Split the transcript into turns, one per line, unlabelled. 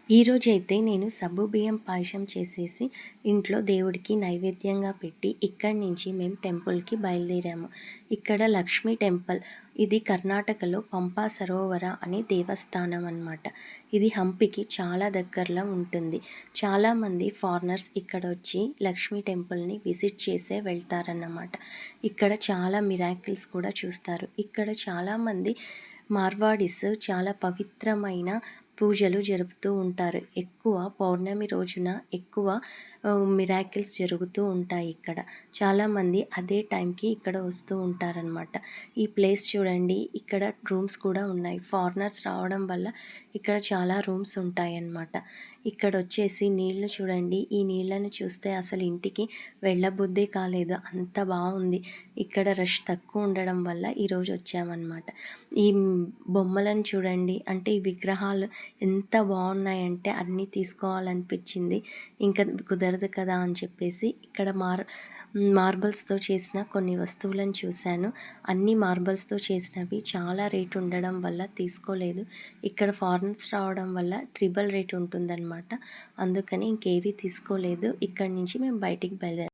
ఈరోజైతే నేను సగ్గుబియ్యం పాయసం చేసేసి ఇంట్లో దేవుడికి నైవేద్యంగా పెట్టి ఇక్కడి నుంచి మేము టెంపుల్‌కి బయలుదేరాము. ఇక్కడ లక్ష్మీ టెంపుల్. ఇది కర్ణాటకలో పంపా సరోవర అనే దేవస్థానం అనమాట. ఇది హంపికి చాలా దగ్గరలో ఉంటుంది. చాలామంది ఫారినర్స్ ఇక్కడొచ్చి లక్ష్మీ టెంపుల్‌ని విజిట్ చేసే వెళ్తారన్నమాట. ఇక్కడ చాలా మిరాకిల్స్ కూడా చూస్తారు. ఇక్కడ చాలామంది మార్వాడీస్ చాలా పవిత్రమైన పూజలు జరుపుతూ ఉంటారు. ఎక్కువ పౌర్ణమి రోజున ఎక్కువ మిరాకిల్స్ జరుగుతూ ఉంటాయి ఇక్కడ. చాలామంది అదే టైంకి ఇక్కడ వస్తూ ఉంటారనమాట. ఈ ప్లేస్ చూడండి, ఇక్కడ రూమ్స్ కూడా ఉన్నాయి. ఫారినర్స్ రావడం వల్ల ఇక్కడ చాలా రూమ్స్ ఉంటాయన్నమాట. ఇక్కడొచ్చేసి నీళ్ళు చూడండి. ఈ నీళ్ళని చూస్తే అసలు ఇంటికి వెళ్ళబుద్దే కాలేదు. అంత బావుంది. ఇక్కడ రష్ తక్కువ ఉండడం వల్ల ఈరోజు వచ్చామన్నమాట. ఈ బొమ్మలను చూడండి. అంటే ఈ విగ్రహాలు ఎంత బాగున్నాయంటే అన్నీ తీసుకోవాలనిపించింది. ఇంకా కుదరదు కదా అని చెప్పేసి ఇక్కడ మార్బల్స్తో చేసిన కొన్ని వస్తువులను చూశాను. అన్ని మార్బల్స్తో చేసినవి చాలా రేట్ ఉండడం వల్ల తీసుకోలేదు. ఇక్కడ ఫారినర్స్ రావడం వల్ల ట్రిపుల్ రేట్ ఉంటుందన్నమాట. అందుకని ఇంకేవి తీసుకోలేదు. ఇక్కడి నుంచి మేము బయటికి బయలుదేరాం.